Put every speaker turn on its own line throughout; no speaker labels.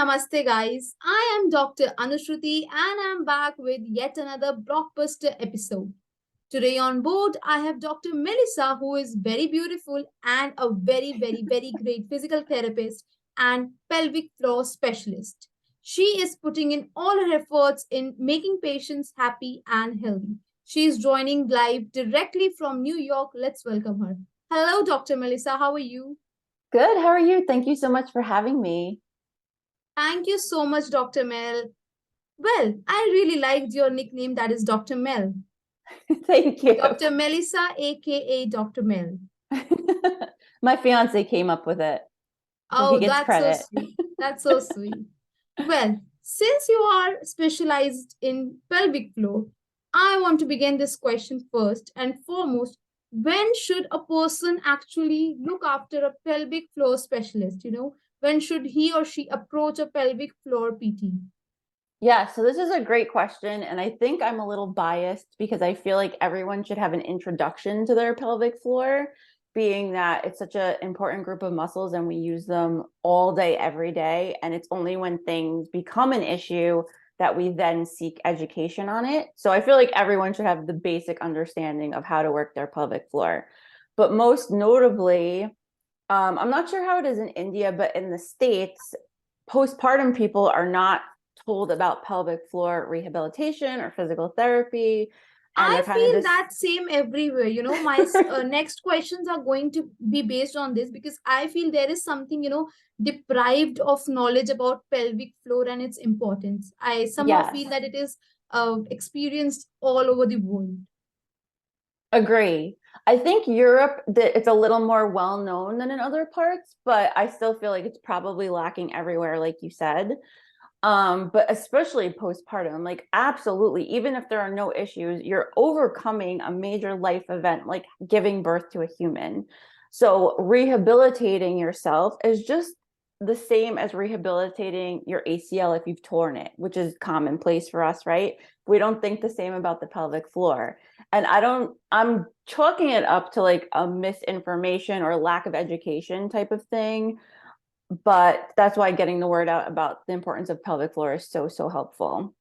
Namaste, guys. I am Dr. Anushruti and I'm back with yet another blockbuster episode. Today on board, I have Dr. Melissa, who is very beautiful and a very great physical therapist and pelvic floor specialist. She is putting in all her efforts in making patients happy and healthy. She is joining live directly from New York. Let's welcome her. Hello, Dr. Melissa. How are you?
Good. How are you? Thank you so much for having me.
Thank you so much, Dr. Mel. Well, I really liked your nickname, that is Dr. Mel.
Thank you.
Dr. Melissa, aka Dr. Mel.
My fiance came up with it, so he
Oh,
gets
that's so
credit.
sweet. That's so sweet. Well, since you are specialized in pelvic floor, I want to begin this question first and foremost. When should a person actually look after a pelvic floor specialist? When should he or she approach a pelvic floor PT?
Yeah, so this is a great question, and I think I'm a little biased because I feel like everyone should have an introduction to their pelvic floor, being that it's such an important group of muscles and we use them all day, every day. And it's only when things become an issue that we then seek education on it. So I feel like everyone should have the basic understanding of how to work their pelvic floor. But most notably, I'm not sure how it is in India, but in the States, postpartum people are not told about pelvic floor rehabilitation or physical therapy. And
I
they're kind of
feel
just,
that same everywhere. My next questions are going to be based on this because I feel there is something, deprived of knowledge about pelvic floor and its importance. I somehow
yes,
feel that it is experienced all over the world.
agree. I think Europe, that it's a little more well known than in other parts, but I still feel like it's probably lacking everywhere, like you said. But especially postpartum, like absolutely, even if there are no issues, you're overcoming a major life event like giving birth to a human. So rehabilitating yourself is just the same as rehabilitating your ACL if you've torn it, which is commonplace for us, right? We don't think the same about the pelvic floor. And I'm chalking it up to like a misinformation or lack of education type of thing, but that's why getting the word out about the importance of pelvic floor is so helpful.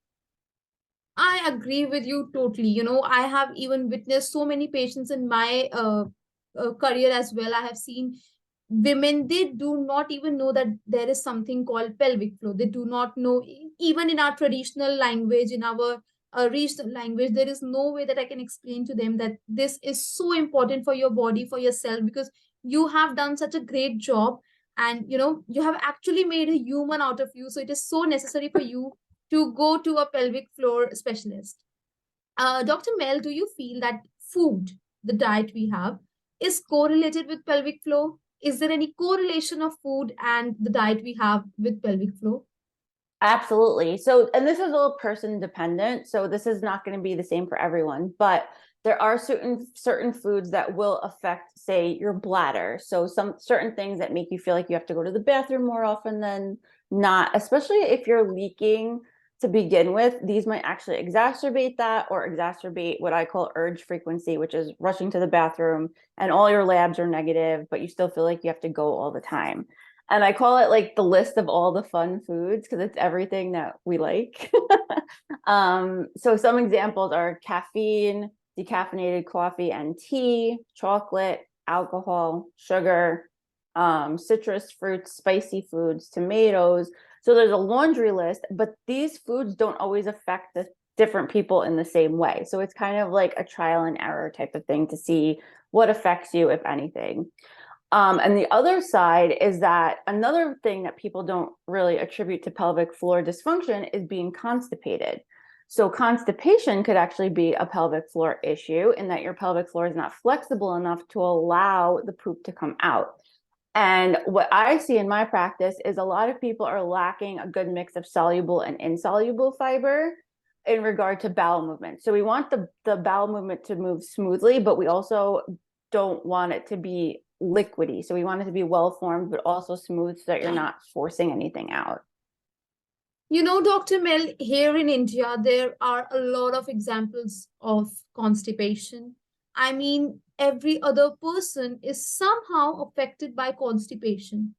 I agree with you totally. I have even witnessed so many patients in my career as well. I have seen women, they do not even know that there is something called pelvic floor. They do not know, even in our traditional language, in our regional language, there is no way that I can explain to them that this is so important for your body, for yourself, because you have done such a great job and you have actually made a human out of you. So it is so necessary for you to go to a pelvic floor specialist. Dr. Mel, do you feel that food, the diet we have, is correlated with pelvic floor? Is there any correlation of food and the diet we have with pelvic floor?
Absolutely. So, and this is all person dependent, so this is not going to be the same for everyone, but there are certain foods that will affect, say, your bladder. So some certain things that make you feel like you have to go to the bathroom more often than not, especially if you're leaking to begin with, these might actually exacerbate that or exacerbate what I call urge frequency, which is rushing to the bathroom and all your labs are negative, but you still feel like you have to go all the time. And I call it like the list of all the fun foods because it's everything that we like. So some examples are caffeine, decaffeinated coffee and tea, chocolate, alcohol, sugar, citrus fruits, spicy foods, tomatoes. So there's a laundry list, but these foods don't always affect the different people in the same way. So it's kind of like a trial and error type of thing to see what affects you, if anything. And the other side is that another thing that people don't really attribute to pelvic floor dysfunction is being constipated. So constipation could actually be a pelvic floor issue in that your pelvic floor is not flexible enough to allow the poop to come out. And what I see in my practice is a lot of people are lacking a good mix of soluble and insoluble fiber in regard to bowel movement. So we want the bowel movement to move smoothly, but we also don't want it to be liquidy. So we want it to be well formed, but also smooth so that you're not forcing anything out.
Dr. Mel, here in India, there are a lot of examples of constipation. I mean, every other person is somehow affected by constipation.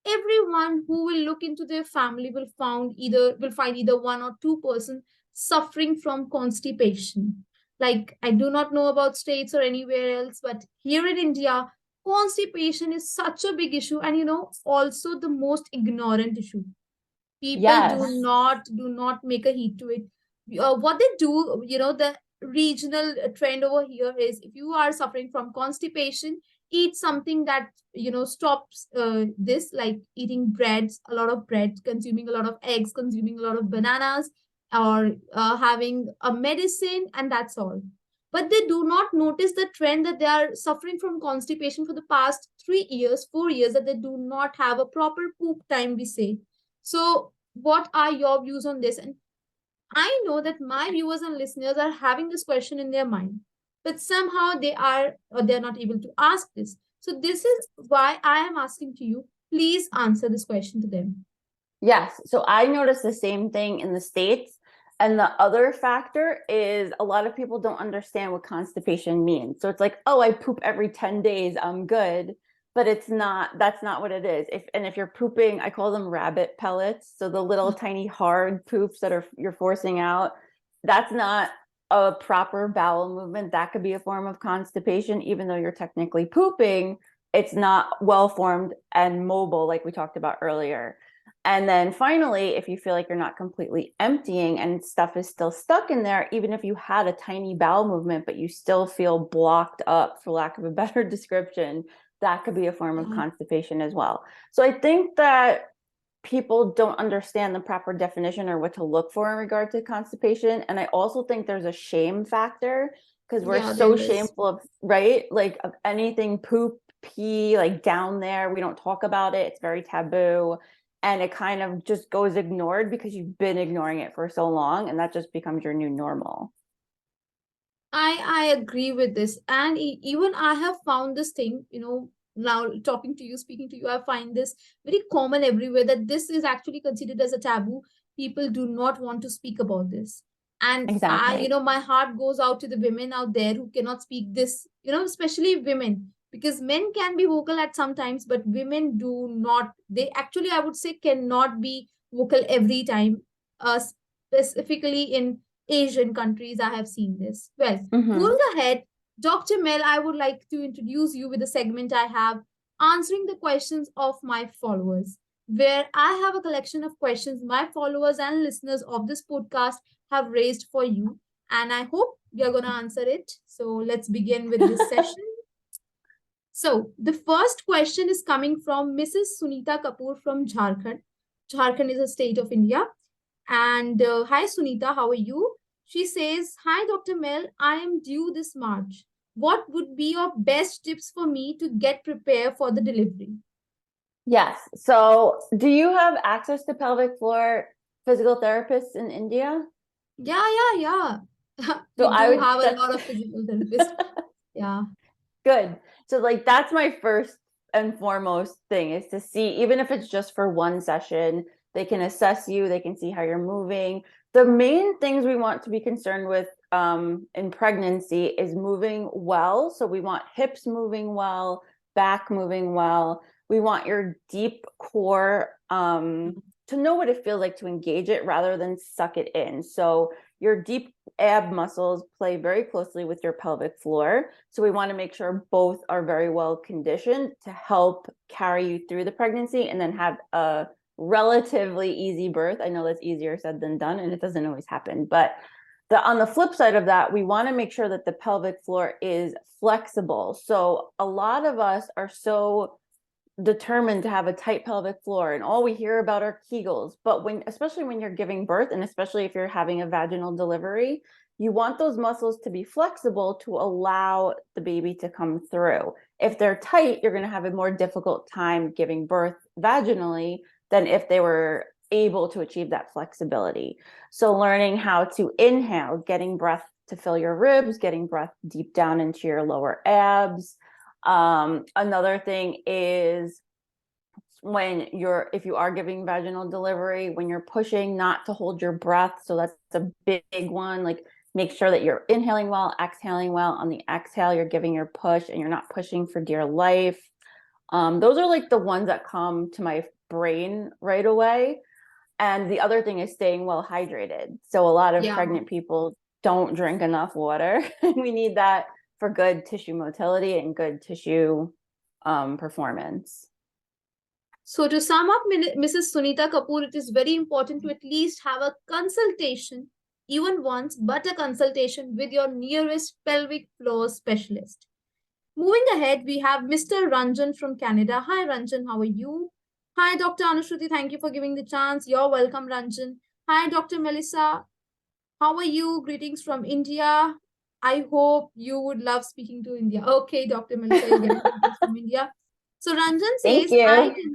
everyone who will look into their family will find either one or two person suffering from constipation. Like, I do not know about states or anywhere else, but here in India, constipation is such a big issue, and also the most ignorant issue. People
Yes.
do not make a heed to it. What they do, the regional trend over here is, if you are suffering from constipation, eat something that stops this, like eating breads, a lot of bread, consuming a lot of eggs, consuming a lot of bananas, or having a medicine, and that's all. But they do not notice the trend that they are suffering from constipation for the past 3 years, 4 years, that they do not have a proper poop time, we say. So what are your views on this? And I know that my viewers and listeners are having this question in their mind, but somehow they're not able to ask this. So this is why I am asking to you. Please answer this question to them.
Yes. So I noticed the same thing in the States. And the other factor is a lot of people don't understand what constipation means. So it's like, oh, I poop every 10 days, I'm good. But that's not what it is. If you're pooping, I call them rabbit pellets. So the little tiny hard poops that you're forcing out, that's not a proper bowel movement. That could be a form of constipation, even though you're technically pooping. It's not well formed and mobile, like we talked about earlier. And then finally, if you feel like you're not completely emptying and stuff is still stuck in there, even if you had a tiny bowel movement, but you still feel blocked up, for lack of a better description, that could be a form of
Yeah.
constipation as well. So I think that people don't understand the proper definition or what to look for in regard to constipation. And I also think there's a shame factor, because we're
Yeah, there
so
is.
shameful of, right? Like, of anything poop, pee, like down there. We don't talk about it. It's very taboo. And it kind of just goes ignored because you've been ignoring it for so long, and that just becomes your new normal.
I agree with this, and even I have found this thing. Now talking to you, speaking to you, I find this very common everywhere, that this is actually considered as a taboo. People do not want to speak about this, and
Exactly.
my heart goes out to the women out there who cannot speak this. Especially women, because men can be vocal at sometimes, but women do not. They actually, I would say, cannot be vocal every time. Specifically in Asian countries, I have seen this. Well,
Mm-hmm.
going ahead, Dr. Mel, I would like to introduce you with a segment I have, answering the questions of my followers, where I have a collection of questions my followers and listeners of this podcast have raised for you. And I hope you're going to answer it. So let's begin with this session. So the first question is coming from Mrs. Sunita Kapoor from Jharkhand. Jharkhand is a state of India. And hi, Sunita, how are you? She says, hi, Dr. Mel, I am due this March. What would be your best tips for me to get prepared for the delivery?
Yes. So, do you have access to pelvic floor physical therapists in India?
Yeah, yeah, yeah.
So
We
I
do
would,
have a
that's
lot of physical therapists. Yeah.
good. So, like, that's my first and foremost thing, is to see, even if it's just for one session, they can assess you, they can see how you're moving. The main things we want to be concerned with in pregnancy is moving well. So we want hips moving well, back moving well. We want your deep core to know what it feels like to engage it rather than suck it in. So your deep ab muscles play very closely with your pelvic floor. So we want to make sure both are very well conditioned to help carry you through the pregnancy and then have a relatively easy birth. I know that's easier said than done, and it doesn't always happen. But on the flip side of that, we want to make sure that the pelvic floor is flexible. So a lot of us are so determined to have a tight pelvic floor, and all we hear about are Kegels. But especially when you're giving birth, and especially if you're having a vaginal delivery, you want those muscles to be flexible to allow the baby to come through. If they're tight, you're going to have a more difficult time giving birth vaginally than if they were able to achieve that flexibility. So learning how to inhale, getting breath to fill your ribs, getting breath deep down into your lower abs. Another thing is, if you are giving vaginal delivery, when you're pushing, not to hold your breath. So that's a big one. Like, make sure that you're inhaling well, exhaling well. On the exhale, you're giving your push and you're not pushing for dear life. Those are like the ones that come to my brain right away. And the other thing is staying well hydrated. So a lot of
Yeah.
pregnant people don't drink enough water. We need that for good tissue motility and good tissue performance.
So to sum up, Mrs. Sunita Kapoor, it is very important to at least have a consultation, even once, but a consultation with your nearest pelvic floor specialist. Moving ahead, we have Mr. Ranjan from Canada. Hi, Ranjan, how are you? Hi, Dr. Anushruti, thank you for giving the chance. You're welcome, Ranjan. Hi, Dr. Melissa. How are you? Greetings from India. I hope you would love speaking to India. Okay, Dr. Melissa, you're getting greetings from India. So
Thank you.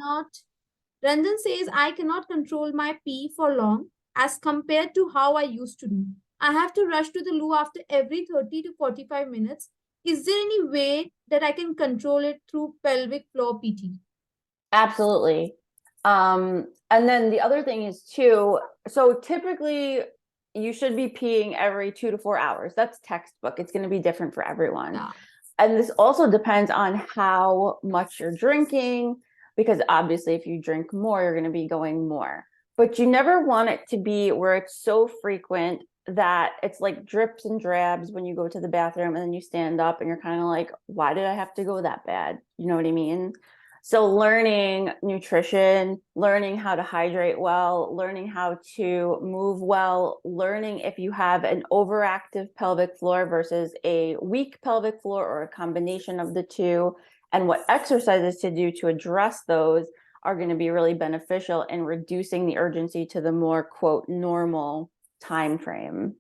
Ranjan says, I cannot control my pee for long as compared to how I used to do. I have to rush to the loo after every 30 to 45 minutes. Is there any way that I can control it through pelvic floor PT?
Absolutely. And then the other thing is too, so typically you should be peeing every 2 to 4 hours. That's textbook. It's going to be different for everyone.
Yeah.
And this also depends on how much you're drinking, because obviously if you drink more, you're going to be going more. But you never want it to be where it's so frequent that it's like drips and drabs when you go to the bathroom and then you stand up and you're kind of like, why did I have to go that bad? You know what I mean? So learning nutrition, learning how to hydrate well, learning how to move well, learning if you have an overactive pelvic floor versus a weak pelvic floor or a combination of the two, and what exercises to do to address those are going to be really beneficial in reducing the urgency to the more, quote, normal time frame.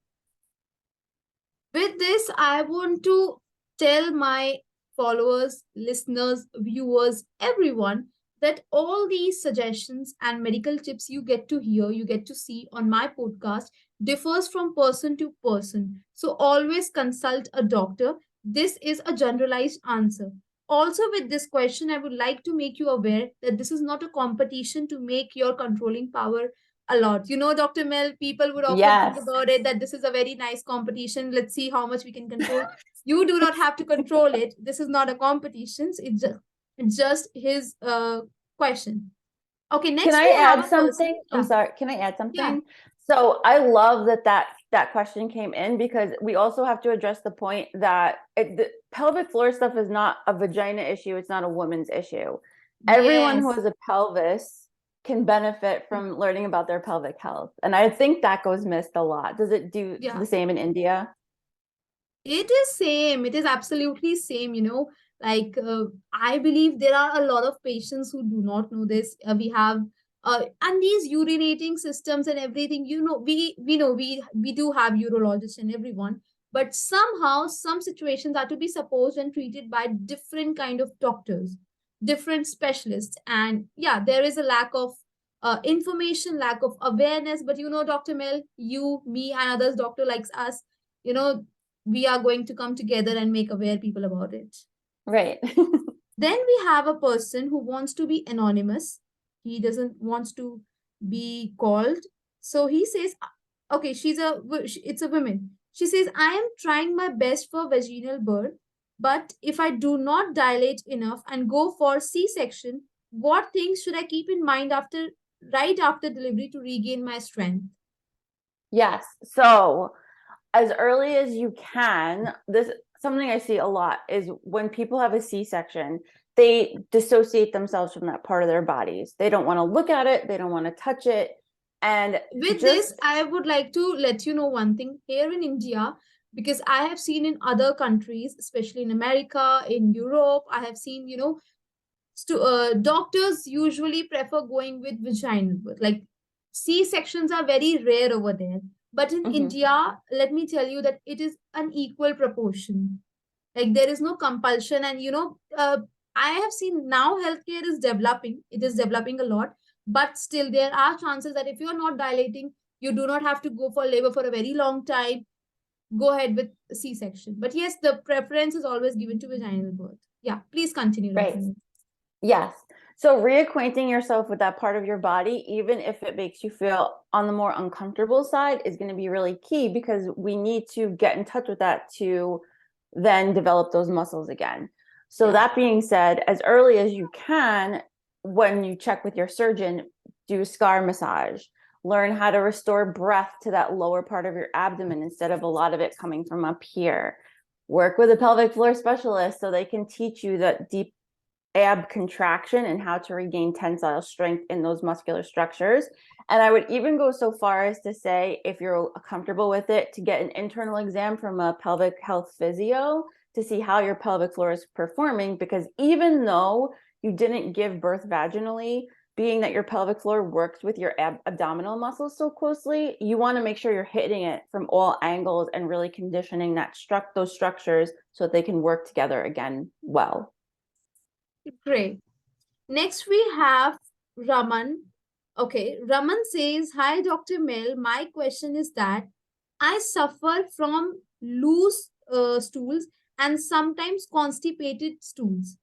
With this, I want to tell my followers, listeners, viewers, everyone that all these suggestions and medical tips you get to hear, you get to see on my podcast differs from person to person. So always consult a doctor. This is a generalized answer. Also, with this question, I would like to make you aware that this is not a competition to make your controlling power a lot. You know, Dr. Mel, people would often think
Yes.
about it that this is a very nice competition. Let's see how much we can control. You do not have to control it. This is not a competition. It's just his question. Okay,
Can
next
I
we have
add
a person.
something? I'm
Yeah,
sorry. Can I add
yeah,
something? So I love that question came in, because we also have to address the point that the pelvic floor stuff is not a vagina issue. It's not a woman's issue. Everyone who
yes.
has a pelvis can benefit from learning about their pelvic health. And I think that goes missed a lot. Does it do
Yeah.
the same in India?
It is same. It is absolutely same. Like I believe there are a lot of patients who do not know this. We have and these urinating systems and everything. We know we do have urologists and everyone, but somehow some situations are to be supposed and treated by different kind of doctors, different specialists, and yeah, there is a lack of information, lack of awareness. But Dr. Mel, you, me, and others doctor likes us. You know we are going to come together and make aware people about it.
Right.
Then we have a person who wants to be anonymous. He doesn't wants to be called. So he says, okay, it's a woman. She says, I am trying my best for vaginal birth, but if I do not dilate enough and go for C-section, what things should I keep in mind right after delivery to regain my strength?
Yes. So as early as you can, this something I see a lot is when people have a C-section, they dissociate themselves from that part of their bodies. They don't want to look at it, they don't want to touch it. And
With
just
this, I would like to let you know one thing here in India, because I have seen in other countries, especially in America, in Europe, I have seen, doctors usually prefer going with vaginal birth. Like C-sections are very rare over there. But in
mhm.
India, let me tell you that it is an equal proportion. Like there is no compulsion. And I have seen now healthcare is developing. It is developing a lot, but still there are chances that if you're not dilating, you do not have to go for labor for a very long time. Go ahead with C-section. But yes, the preference is always given to vaginal birth. Yeah, please continue, Dr.
Right.
Neil.
Yes. So reacquainting yourself with that part of your body, even if it makes you feel on the more uncomfortable side, is going to be really key, because we need to get in touch with that to then develop those muscles again. So
Yeah.
that being said, as early as you can, when you check with your surgeon, do scar massage, learn how to restore breath to that lower part of your abdomen instead of a lot of it coming from up here. Work with a pelvic floor specialist so they can teach you that deep ab contraction and how to regain tensile strength in those muscular structures. And I would even go so far as to say, if you're comfortable with it, to get an internal exam from a pelvic health physio to see how your pelvic floor is performing, because even though you didn't give birth vaginally, being that your pelvic floor works with your abdominal muscles so closely, you want to make sure you're hitting it from all angles and really conditioning those structures so that they can work together again well.
Great. Next, we have Raman. Okay, Raman says, "Hi, Dr. Mel. My question is that I suffer from loose stools and sometimes constipated stools.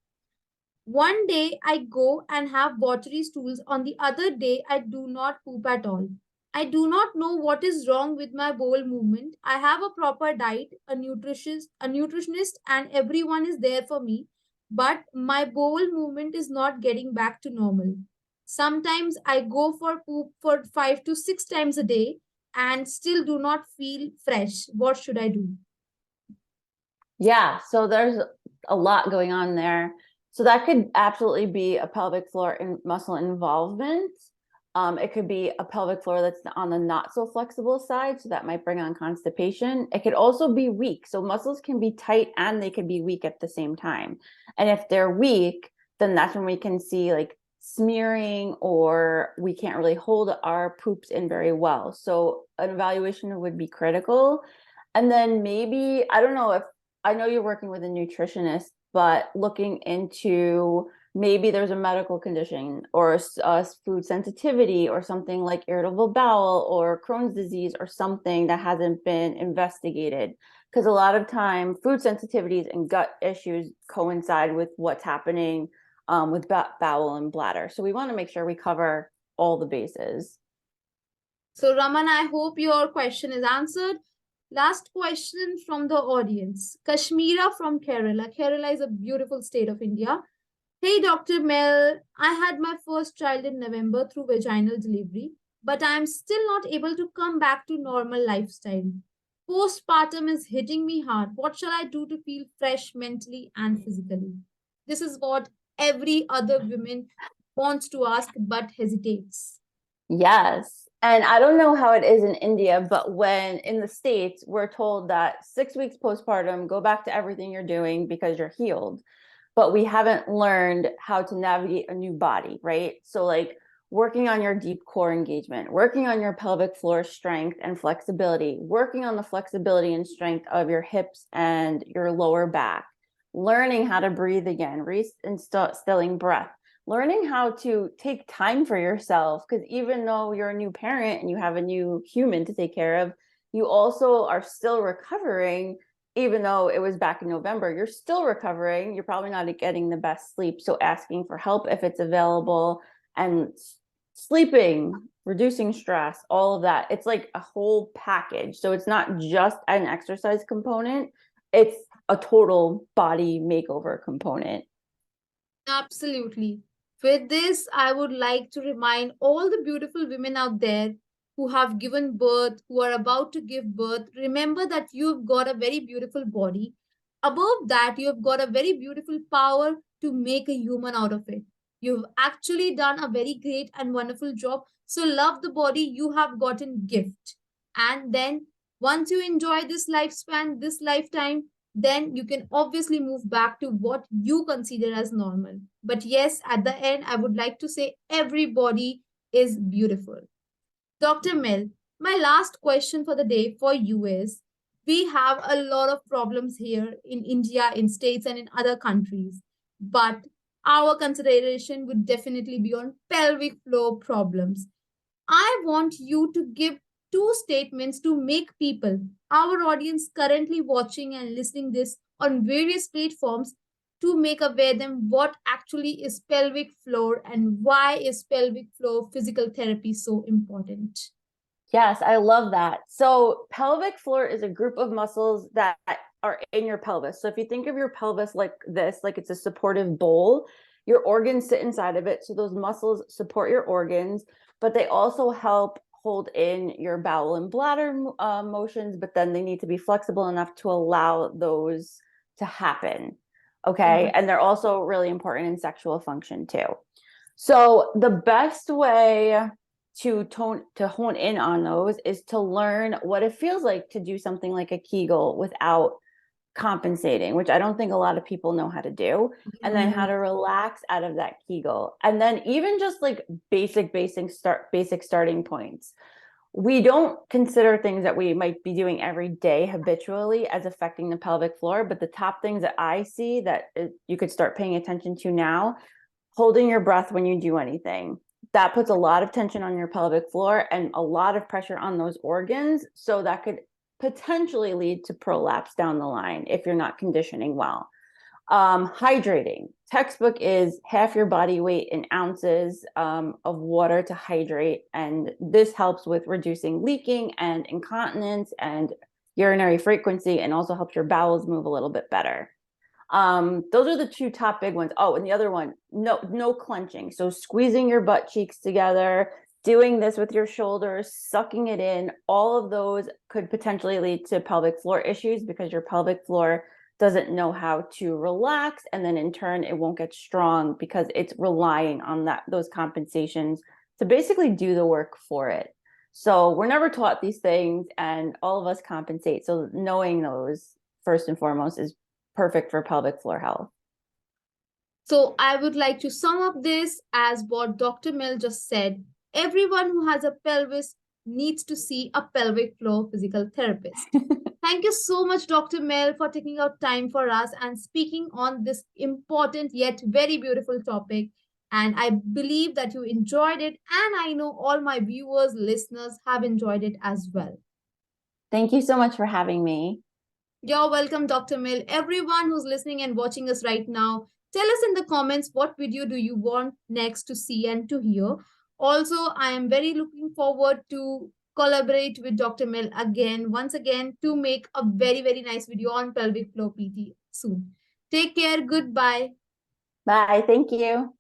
One day I go and have watery stools. On the other day, I do not poop at all. I do not know what is wrong with my bowel movement. I have a proper diet, a nutritionist, and everyone is there for me. But my bowel movement is not getting back to normal. Sometimes I go for poop for 5 to 6 times a day and still do not feel fresh. What should I do?"
Yeah, so there's a lot going on there. So that could absolutely be a pelvic floor and muscle involvement. It could be a pelvic floor that's on the not so flexible side, so that might bring on constipation. It could also be weak. So muscles can be tight and they can be weak at the same time. And if they're weak, then that's when we can see like smearing, or we can't really hold our poops in very well. So an evaluation would be critical. And then maybe, I don't know if, I know you're working with a nutritionist, but looking into maybe there's a medical condition or a food sensitivity or something like irritable bowel or Crohn's disease or something that hasn't been investigated. Because a lot of time food sensitivities and gut issues coincide with what's happening with bowel and bladder. So we want to make sure we cover all the bases.
So, Raman, I hope your question is answered. Last question from the audience. Kashmira from Kerala. Kerala is a beautiful state of India. "Hey, Dr. Mel, I had my first child in November through vaginal delivery, but I am still not able to come back to normal lifestyle. Postpartum is hitting me hard. What shall I do to feel fresh mentally and physically?" This is what every other woman wants to ask but hesitates.
Yes. And I don't know how it is in India, but when in the States, we're told that 6 weeks postpartum, go back to everything you're doing because you're healed. But we haven't learned how to navigate a new body, right? So, like working on your deep core engagement, working on your pelvic floor strength and flexibility, working on the flexibility and strength of your hips and your lower back, learning how to breathe again, reinstilling breath, learning how to take time for yourself, because even though you're a new parent and you have a new human to take care of, you also are still recovering. Even though it was back in November, you're still recovering. You're probably not getting the best sleep. So asking for help if it's available, and sleeping, reducing stress, all of that. It's like a whole package. So it's not just an exercise component. It's a total body makeover component.
Absolutely. With this, I would like to remind all the beautiful women out there who have given birth, who are about to give birth, remember that you've got a very beautiful body. Above that, you've got a very beautiful power to make a human out of it. You've actually done a very great and wonderful job. So love the body you have gotten gift. And then once you enjoy this lifespan, this lifetime, then you can obviously move back to what you consider as normal. But yes, at the end, I would like to say everybody is beautiful. Dr. Mel, my last question for the day for you is, we have a lot of problems here in India, in states, and in other countries. But our consideration would definitely be on pelvic floor problems. I want you to give two statements to make people, our audience currently watching and listening this on various platforms, to make aware them what actually is pelvic floor and why is pelvic floor physical therapy so important.
Yes, I love that. So pelvic floor is a group of muscles that are in your pelvis. So if you think of your pelvis like this, like it's a supportive bowl, Your organs sit inside of it. So those muscles support your organs, but they also help hold in your bowel and bladder motions, but then they need to be flexible enough to allow those to happen. Okay. And they're also really important in sexual function too. So the best way to hone in on those is to learn what it feels like to do something like a Kegel without compensating, which I don't think a lot of people know how to do, and then how to relax out of that Kegel. And then even just like basic starting points. We don't consider things that we might be doing every day habitually as affecting the pelvic floor, but the top things that I see that you could start paying attention to now: holding your breath when you do anything. That puts a lot of tension on your pelvic floor and a lot of pressure on those organs. So that could potentially lead to prolapse down the line if you're not conditioning well. Hydrating. Textbook is half your body weight in ounces of water to hydrate. And this helps with reducing leaking and incontinence and urinary frequency, and also helps your bowels move a little bit better. Those are the two top big ones. Oh, and the other one, no clenching. So squeezing your butt cheeks together, doing this with your shoulders, sucking it in, all of those could potentially lead to pelvic floor issues because your pelvic floor doesn't know how to relax. And then in turn, it won't get strong because it's relying on those compensations to basically do the work for it. So we're never taught these things, and all of us compensate. So knowing those first and foremost is perfect for pelvic floor health.
So I would like to sum up this as what Dr. Mill just said. Everyone who has a pelvis needs to see a pelvic floor physical therapist. Thank you so much, Dr. Mill, for taking out time for us and speaking on this important yet very beautiful topic. And I believe that you enjoyed it, and I know all my viewers, listeners have enjoyed it as well.
Thank you so much for having me.
You're welcome, Dr. Mill. Everyone who's listening and watching us right now, tell us in the comments what video do you want next to see and to hear. Also, I am very looking forward to collaborate with Dr. Mill once again, to make a very, very nice video on pelvic floor PT soon. Take care. Goodbye.
Bye. Thank you.